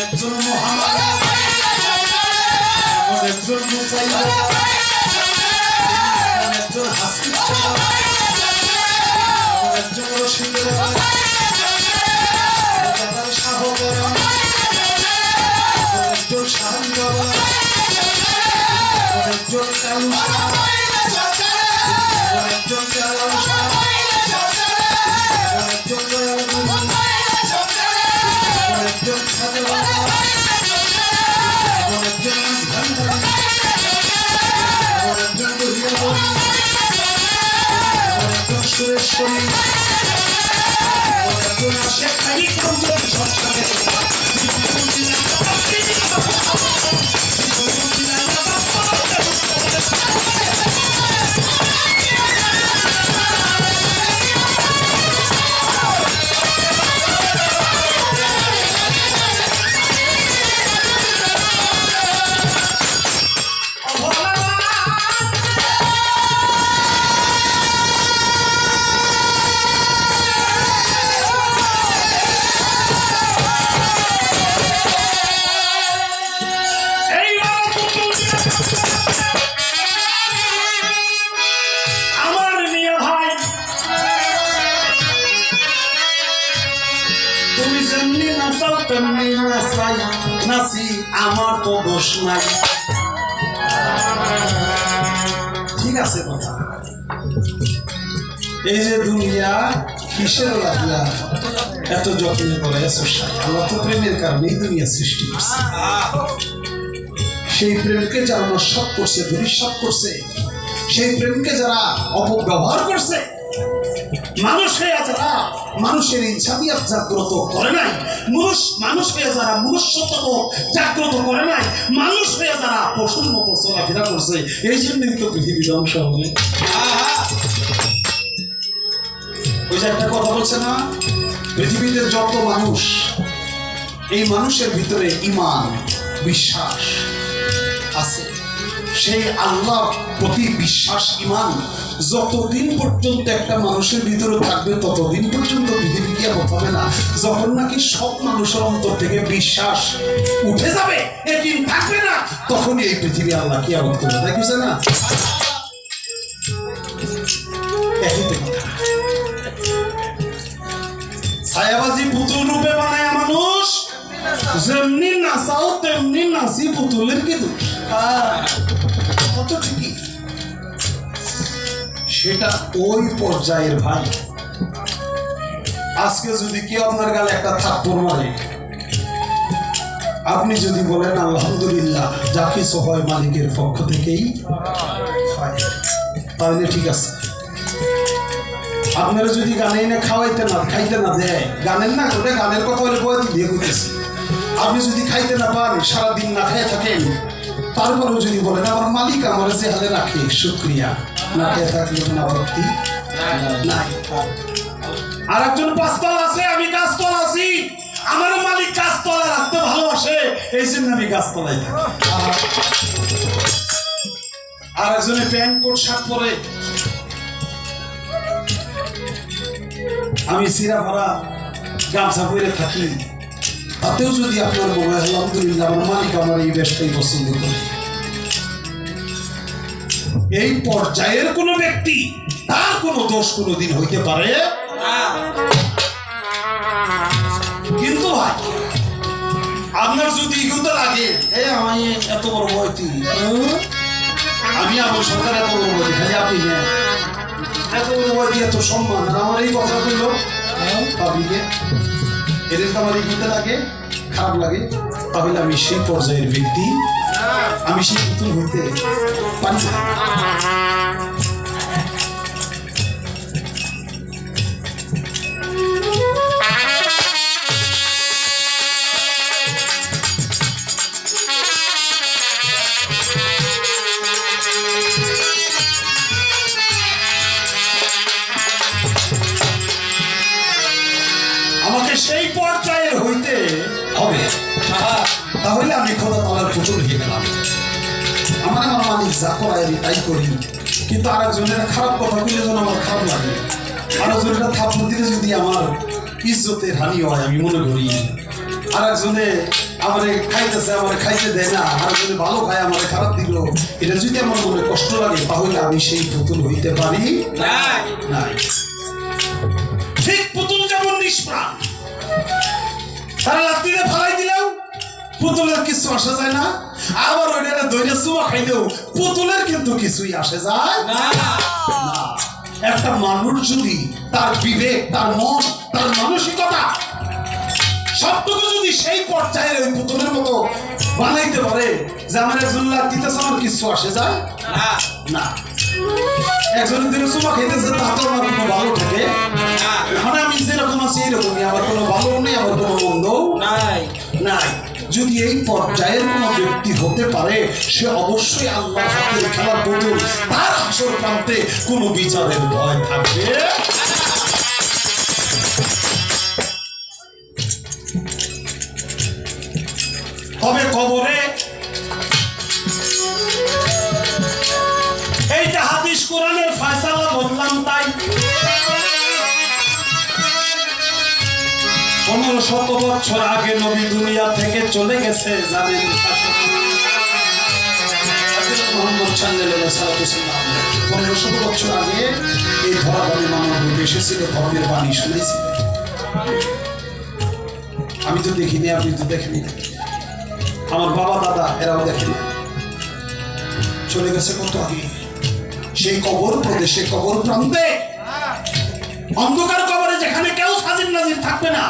একজন মোহাম্মদ, একজন মুসাইবা, একজন হাসিব, একজন রশিদ, একজন শাহানি বাবা, একজন কালু শাহ, একজন কালু শাহ, একজন দয়াল গুরু, একজন খাজা বাবা, একজন ভান্ডারী, একজন দহিয়া বলি, একজন সুরেশ্বরী, একজন শেখ খালিদ সংস্কারে নাসি আমার তো দোষ নাই। ঠিক আছে কথা। এই যে দুনিয়া কিসের লাগলা এত যত্ন করে আল্লাহ তো প্রেমের কারণে দুনিয়া সৃষ্টি করছে। সেই প্রেমকে যারা নস্বাত করছে, দুরিশ্বাত করছে, সেই প্রেমকে যারা অপব্যবহার করছে, মানুষ হয়ে যারা মানুষের ইনসানিয়ত জাগ্রত করে নাই, মানুষ হয়ে যারা মনুষ্যত্ব জাগ্রত করে নাই, মানুষ হয়ে যারা পশুর মতো চলাফেরা করছে, এই জন্যই তো পৃথিবী ধ্বংস হবে। ওই যে একটা কথা বলছে না, পৃথিবীতে যত মানুষ, এই মানুষের ভিতরে ঈমান বিশ্বাস আছে, সেই আল্লাহ প্রতি বিশ্বাস ঈমান যতদিন পর্যন্ত একটা মানুষের ভিতরে থাকবে ততদিন পর্যন্ত পৃথিবী কিয়ামত হবে না। যখন নাকি সব মানুষের অন্তর থেকে বিশ্বাস উঠে যাবে, একদিন থাকবে না, তখনই এই পৃথিবী আল্লাহ কিয়ামত করবে। তাই বুঝছে না? ছায়াবাজি পুতুল রূপে বানায় মানুষ, যেমনি নাচাও তেমনি নাচি পুতুলের কি দোষ? কত ঠিকই সেটা ওই পর্যায়ের ভাই। আজকে যদি কেউ আপনার গালে একটা থাপ্পড় মারে, আপনি যদি বলেন আলহামদুলিল্লাহ যা কিছু হয় মালিকের পক্ষ থেকেই হয়, তাহলে ঠিক আছে। আপনারা যদি গানে না খাওয়াইতে না খাইতে না দেয়, গানের না ওটা গানের কথা বলে বই দিয়ে করতেছি, আপনি যদি খাইতে না পান, সারাদিন না খেয়ে থাকেন, তারপরেও যদি বলেন আমার মালিক আমার যে হালে রাখে শুকরিয়া, না খেয়ে থাকলে কোনো আপত্তি নাই। আর একজন পাঁচতলা আছে, আমি গাছতলা আছি, আমার মালিক গাছতলা রাখতে ভালোবাসে, এই জন্য আমি গাছতলায় থাকি। আর একজনে প্যান্ট কোট শার্ট পরে, আমি সিরা ভরা গামছা পরে থাকি, তাতেও যদি আপনার মনে হয় আলহামদুলিল্লাহ আমার মালিক আমার এই বেশটাই পছন্দ করে, এই পর্যায়ের কোন ব্যক্তি তার কোন দোষ কোনদিন হইতে পারে। কিন্তু ভাই আপনার যদি ইগুতে লাগে, আমি এত বড় বয়তি, আমি আমার সরকার এত বড় বয়তি, খালি আপনি এত বড় বয়তি, এত সম্মান, আমার এই কথা বলল পাবলিকে, এদের আমার ইগুতে লাগে, খারাপ লাগে, তাহলে আমি সেই পর্যায়ের ব্যক্তি, আমি সেই পুতুল হইতে পারি না। আমাকে সেই পর্যায়ের হইতে হবে, তাহলে আমি খোদা তাআলার পুতুল হয়ে গেলাম। আমার মালিক যা করায় আমি তাই করি, কিন্তু আর একজনের খারাপ কথা বলে যেন আমার খারাপ লাগে, আর একজনের থাপ্পড় দিলে যদি আমার ইজ্জতের হানি হয় আমি মনে করি। আর একজনে আমারে খাইতেছে, আমারে খাইতে দেয় না, আর একজনে ভালো খায় আমারে খারাপ দিল, এটা যদি আমার মনে কষ্ট লাগে তাহলে আমি সেই পুতুল হইতে পারি না। ঠিক পুতুল যেমন নিষ্প্রাণ, তারা লাত্তিতে ফালাই দিলেও পুতুলের কিছু আসে যায় না, আবার ওইটা দইটা চুমা খাইলেও পুতুলের কিন্তু কিছুই আসে যায় না। একটা মানুষ যদি তার বিবেক, তার মন, তার মানসিকতা সবটুকু যদি সেই পর্যায়ে ওই পুতুলের মতো বানাইতে পারে যে আমার একজন লাত্তিতেছে আমার কিছু আসে যায় না, একজনের দিনে চুমা খাইতেছে তাতে আমার কোনো ভালো থাকে মানে আমি যেরকম আছি এইরকমই, আমার কোনো ভালো নেই, আমার কোনো মন্দ নাই। যদি এই পর্যায়ের কোন ব্যক্তি হতে পারে সে অবশ্যই আল্লাহ হাতের খেলার পুতুল, তার হাসর প্রান্তে কোনো বিচারের ভয় থাকবে। তবে কবরে এইটা হাদিস কোরআনের ফয়সালা বললাম তাই 1500 বছর আগে নবী দুনিয়া থেকে চলে গেছে, জানেন মুহাম্মদ সাল্লাল্লাহু আলাইহি ওয়াসাল্লাম 1500 বছর আগে এই ধরাধামে মানব এসেছিল, ধর্মের বাণী শুনেছিল। আমি তো দেখিনি, আপনি তো দেখেনি, আমার বাবা দাদা এরাও দেখেনি, চলে গেছে কত আগে। সেই কবর প্রদেশে, কবর প্রান্তে, অন্ধকার কবরে যেখানে কেউ হাজির নাজির থাকবে না,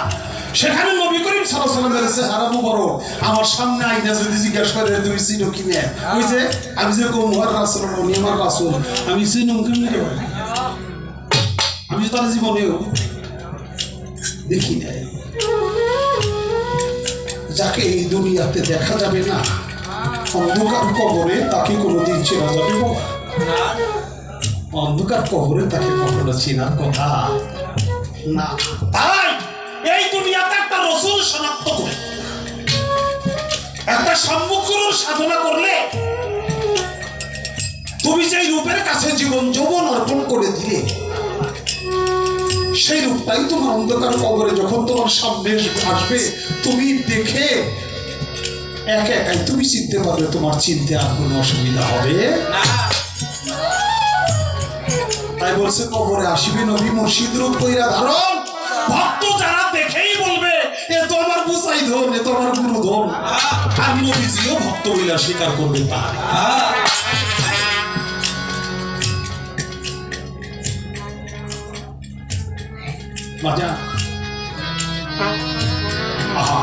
সেখানে নবী করিম সাল্লাল্লাহু আলাইহি ওয়াসাল্লামের চেহারা মুবারক আমার সামনে আইনা যদি জিজ্ঞাসা করে তুমি চিনো কি না, ওই যে আমি যে কম মুহার রাসূল নবী আমার রাসূল আমি চিনো কেমনে, আমি তার জীবনেও দেখি না। যাকে এই দুনিয়াতে দেখা যাবে না, অন্ধকার কবরে তাকে কোনোদিন চেনা যাবে না, অন্ধকার কবরে তাকে কখনো চেনার কথা না। তাই এই দুনিয়াতে একটা রাসূল শনাক্ত করে একটা সম্মুখের সাধনা করলে তুমি যে রূপের কাছে জীবন যৌবন অর্পণ করে দিলে সেই রূপটাই তোমার অন্ধকার কবরে যখন তোমার সামনে আসবে তুমি দেখে একা একাই তুমি চিনতে পারবে, তোমার চিনতে আর কোনো অসুবিধা হবে না। তাই বলছে কবরে আসিবে নবী মুর্শিদ রূপ কইরা ধারণ, ভক্ত যারা দেখেই বলবে এ তো আমার বুসাই ধন, এ তো আমার গুরু ধন, আর নবীজিও ভক্ত বইলা স্বীকার করবে তা মাজা। আহা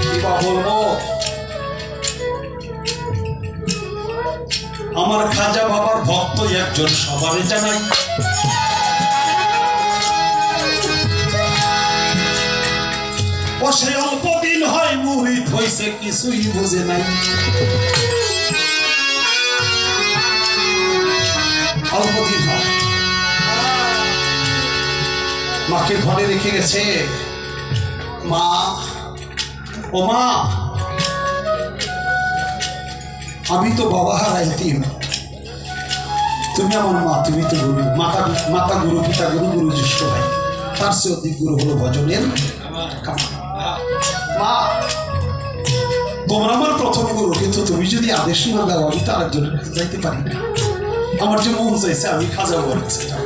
কিবা বলবো, আমার খাজা বাবার ভক্ত একজন সবারে জানাই, ও সে অল্প দিন হয় মুরিদ হইছে কিছুই বুঝে নাই, অল্প দিন হয় মাকে ঘরে রেখে গেছে। মা, ও মা, আমি তো বাবা হারাইতিম, তুমি আমার মা, তুমি তো গুরু, মাতা গুরু, পিতা গুরু, গুরু জ্যেষ্ঠ ভাই, তার চেয়ে অধিক গুরু হলো ভজনের মা। তোমরা আমার প্রথম গুরু, কিন্তু তুমি যদি আদেশ না দাও আমি তো আরেকজনের কাছে যাইতে পারি না, আমার যে মন চাইছে আমি খাজা বাবার কাছে যাব।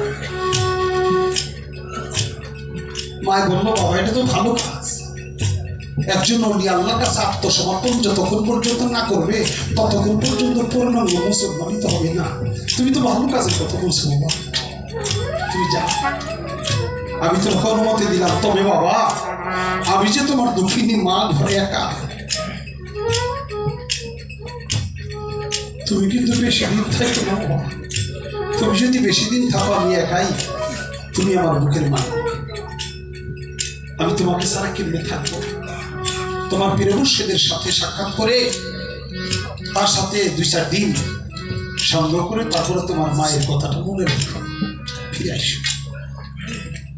মায় বললো বাবা এটা তো ভালো কাজ, একজন অলি আল্লাহর কাছে আত্মসমর্পণ যতক্ষণ পর্যন্ত না করবে ততক্ষণ পর্যন্ত পূর্ণাঙ্গ মুসলমানই তো হবে না। তুমি তো ভালো কাজের কথা বলছো বাবা, তুমি যাও, আমি তোমাকে অনুমতি দিলাম। তবে বাবা আমি যে তোমার দুঃখিনী মা, ঘরে একা, তুমি কিন্তু বেশি দিন থাকো না বাবা, তুমি যদি বেশি দিন থাকো আমি একাই, তুমি আমার বুকের মা, আমি তোমাকে ছাড়া কেমনে থাকবো। তোমার পীর মুর্শিদের সাথে সাক্ষাৎ করে তার সাথে 2-4 দিন সংগ্রহ করে তারপরে তোমার মায়ের কথাটা মনে রেখো, ফিরে আসো।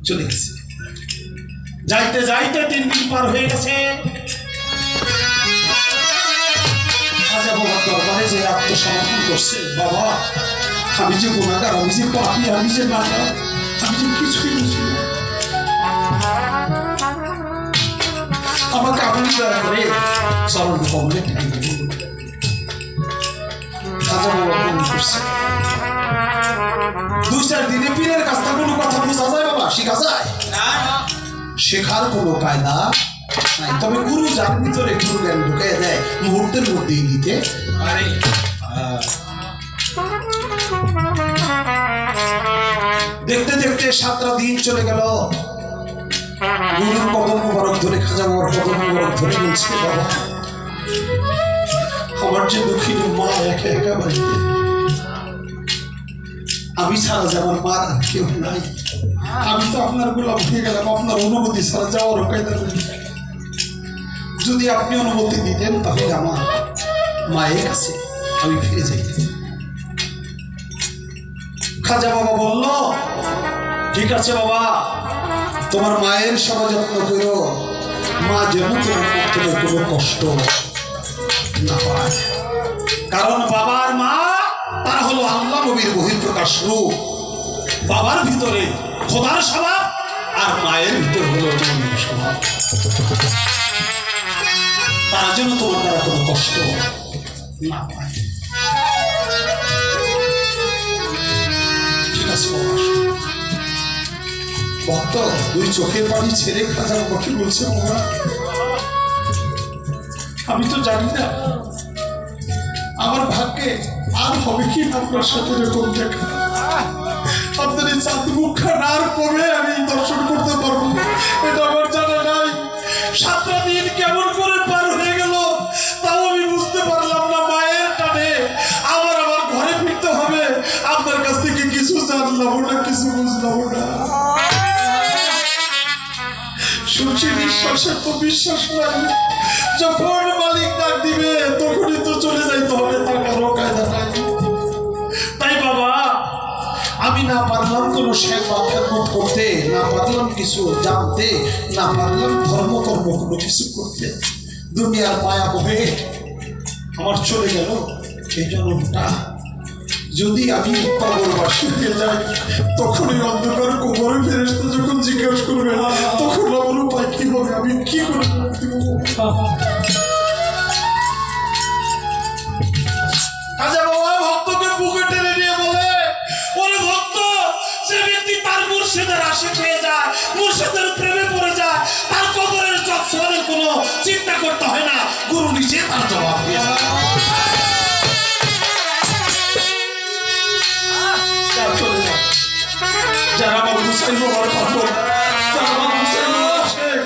চলে গেছে, যাইতে যাইতে 3 দিন পার হয়ে গেছে। খাজা বাবার দরবারে যে আত্মসমর্পণ করছে, বাবা আমি যে গুনাহগার, আমি যে পাপী, আমি যে নাকার, আমি যে কিছুই বুঝি না। আমাকে আপনি দয়া করে চরণ কমলে টিকে দিন। খাজা বাবা ফোন করছে, 2-4 দিনে পীরের কাছ থেকে কোনো কথা বোঝা যায় বাবা? শেখা যায় না, শেখার কোনো কায়দা নাই। তবে গুরু যার ভিতরে গুরু জ্ঞান ঢুকে দেয় মুহূর্তের মধ্যেই দিতে পারে। দেখতে দেখতে 7টা দিন চলে গেল। গুরুর কদম মুবারক ধরে, খাজা বাবার কদম মুবারক ধরে বলছে, বাবা আমার যে দুঃখিনী মা একা একা বাড়িতে, আমি ছাড়া যে আমার মার আর কেউ নাই। আমি তো আপনার গোলাম হয়ে গেলাম, আপনার অনুমতি ছাড়া যাওয়ার কায়দা নেই। যদি আপনি অনুমতি দিতেন তাহলে আমার মায়ের কাছে আমি ফিরে যাইতাম। খাজা বাবা বলল, ঠিক আছে বাবা, তোমার মায়ের সেবা যত্ন করো, মা যেন তোমার পক্ষে কোনো কষ্ট না পায়। কারণ বাবার মা তার হলো আল্লাহ নবীর বহিঃপ্রকাশ রূপ। বাবার ভিতরে খোদার স্বভাব আর মায়ের ভিতরে হলো নবীর স্বভাব। তার জন্য তোমার দ্বারা কোনো কষ্ট না পায়। ঠিক আছে বাবা। ভক্ত 2 চোখের পানি ছেড়ে খাজা বাবাকে বলছে, বাবা আমি তো জানি না আমার ভাগ্যে আর হবে কি আপনার সাথে এরকম দেখা। আপনার এই চাঁদ মুখখান আর কবে আমি দর্শন করতে পারবো এটা আমার জানা নাই। 7টা দিন কেমন করে পার হয়ে গেল তাও আমি বুঝতে পারলাম না। মায়ের টানে আমার ঘরে ফিরতে হবে। আপনার কাছ থেকে কিছু জানলাম না, কিছু বুঝলাম না। শুনছি বিশ্বাসের তো বিশ্বাস নাই। যখন মালিক ডাক দিবে তখনই তো চলে যাইতে হবে, তাকারও কায়দা নাই। তাই বাবা আমি না পারলাম কোনো সেবা খেদমত করতে, না পারলাম কিছু জানতে, না পারলাম ধর্মকর্ম কোনো কিছু করতে। দুনিয়ার মায়া বহে আমার চলে গেল এই জন্মটা। যদি আমি কবরবাসী হয়ে যাই তখন এই অন্ধকার কবরের ফেরেশতা যখন জিজ্ঞাসা করবে তখন আমার উপায় কি হবে? আমি কি করে খাজা বাবা ভক্তকে বুকে টেনে নিয়ে বলে, ওরে ভক্ত, যে ব্যক্তি তার মুর্শিদের আশিক হয়ে যায়, মুর্শিদের প্রেমে পড়ে যায়, তার কবরের চকচকের কোনো চিন্তা করতে হয় না, গুরু নিজে তার জবাব দিয়ে যায়। যারা আমার হুসাইন বাবার পাগল, যারা আমার হুসাইন বাবার আশিক,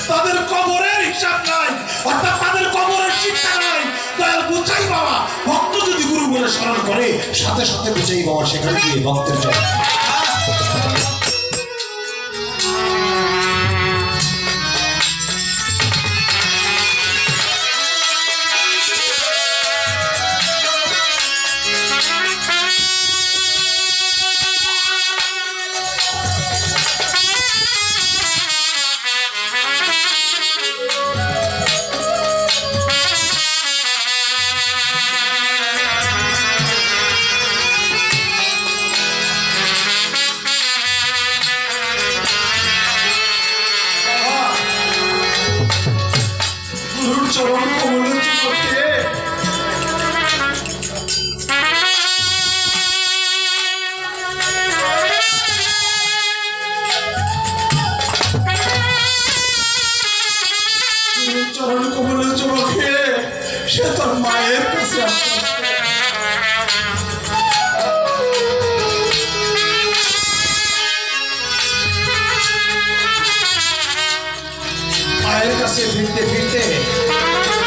তাদের কবরের হিসাব নাই, অর্থাৎ তাদের কবরের শিক্ষা নাই। দয়াল বুঝাই বাবা ভক্ত যদি গুরু বলে স্মরণ করে সাথে সাথে বুঝাই বাবা সেখানে গিয়ে ভক্তের জন্য চরণ কমলের চুপকে চরণ কমলের চুপকে সে তার মায়ের কাছে আসে। মায়ের কাছে ফিরতে ফিরতে তার হাতে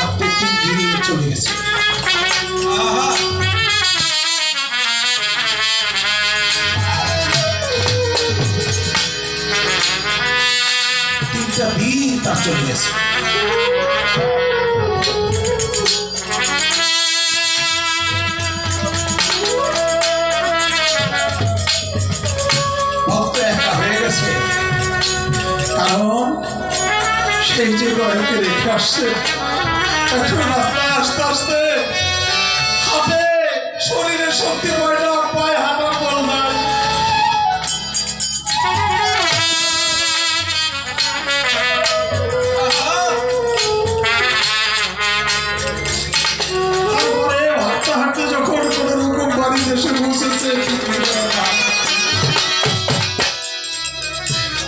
হাতে 3 দিন চলে গেছে। তিনটা দিন তার চলে গেছে। ভক্ত একা হয়ে গেছে, কারণ সেই যে দয়াকে রেখে আসছে এখন রাস্তায় আসতে আসতে হাতে শরীরে শক্তি পড়ে না, পায়ে হাঁটার বল নাই।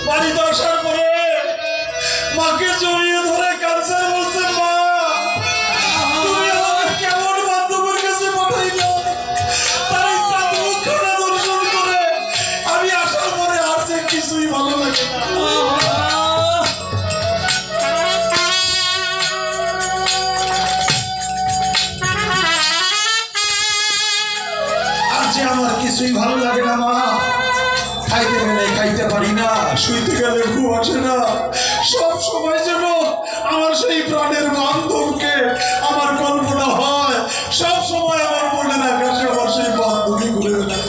বাড়িতে আসার পরে মাকে জড়িয়ে ধরে কাঁদছে, বলছে মা তুমি আমাকে কেমন বান্ধবের কাছে পাঠাইলে, তার ইচ্ছা মুখখানা দর্শন করে আমি আসার পরে আর যে কিছুই ভালো লাগে না। আর যে আমার কিছুই ভালো লাগে না মা, খাইতে গেলে খাইতে পারি না, শুইতে গেলে ঘুম আসে না, সব সময় যেন আমার সেই প্রাণের বান্ধবকে আমার কল্পনা হয়, সব সময় আমার মনের আকাশে আমার সেই বান্ধবী ঘুরে বেড়ায়।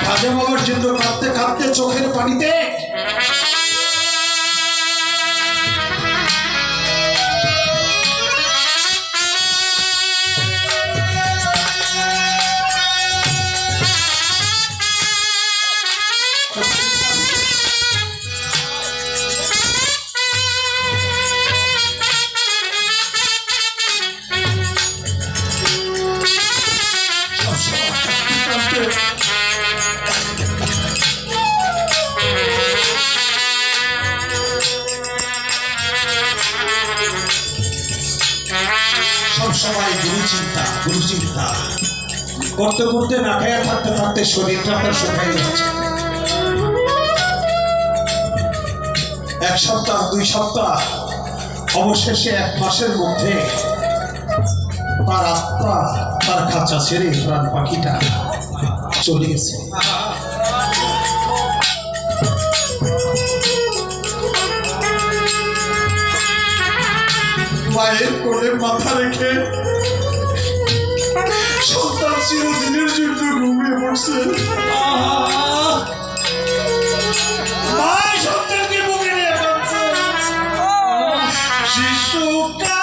রাজা বাবার জন্য কাঁদতে কাঁদতে চোখের পানিতে সবসময় গুরু চিন্তা করতে করতে না খেয়ে থাকতে থাকতে শরীরটা আপনার শুকাই যাচ্ছে। 1 সপ্তাহ 2 সপ্তাহ অবশেষে 1 মাসের মধ্যে তার আত্মা তার খাঁচা ছেড়ে প্রাণ পাখিটা চলে গেছে। মায়ের কোলে মাথা রেখে সন্তান চিরদিনের জন্য ঘুমিয়ে পড়ছে। মা সন্তানকে বুকে নিয়ে কাঁদছে। শিশুকালে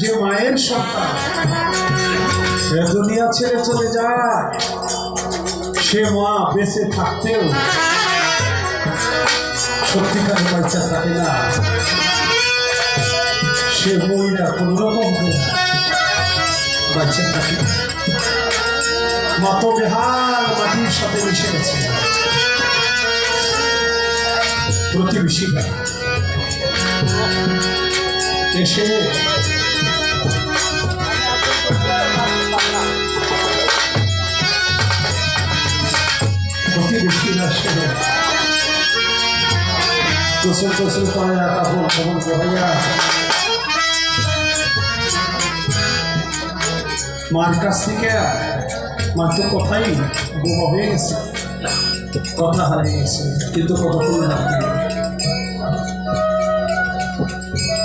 যে মায়ের সন্তান দুনিয়া ছেড়ে চলে যায়, সে মা বেঁচে থাকতেও সত্যিকারের বাচ্চা থাকে না। সে মহিলা কোন রকম বাচ্চা থাকে, মত বেহাল মাটির সাথে মিশে গেছে। প্রতিবেশীরা এসে প্রতিবেশীরা সেরে গোসল টোসল করে কাপড় খবর করাইয়া মার কাছ থেকে, মার তো কথাই বোমা হয়ে গেছে, কথা হারিয়ে গেছে, কিন্তু কতক্ষণ রাখবে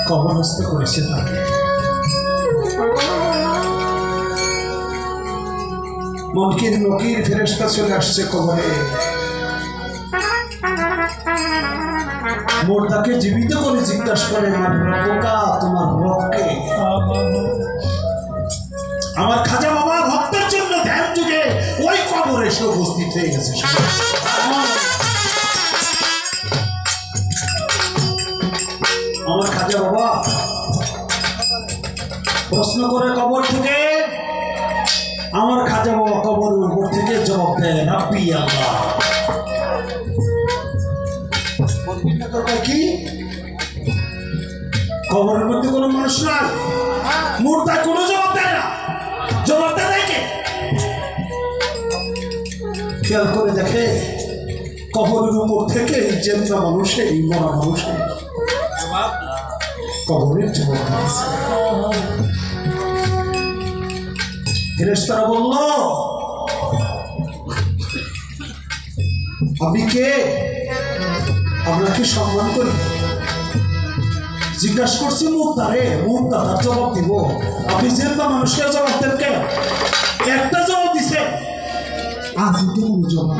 কবরস্থ করেছে তাকে। মুনকির নকির ফেরেশতা চলে আসছে কবরে, মুর্দাকে জীবিত করে জিজ্ঞাসা করে, বোকা তোমার রবকে? আমার খাজা বাবা ভক্তের জন্য ধ্যান যুগে ওই কবরে এসে উপস্থিত হয়ে গেছে। আমার খাজা বাবা প্রশ্ন করে কবর থেকে, আমার খাজা বাবা কবরের উপর থেকে জবাব দেয়, রাব্বি আল্লাহ। কি কবরের মধ্যে কোনো মানুষ নাই, মুর্দা কোনো জবাব দেয় না, জবাব দেয় কে? খেয়াল করে দেখে কবরের উপর থেকে জেন্দা মানুষের মরা মানুষের কবরের জবাব দিয়েছে। ফেরেশতারা বলল, আপনি কে? আপনাকে সম্মান করি। জিজ্ঞাসা করছি মুর্দারে, মুর্দা তার জবাব দিব। আপনি জেন্দা মানুষের জবাব দেন কে? একটা জবাব দিছে, আর দুটো জবাব।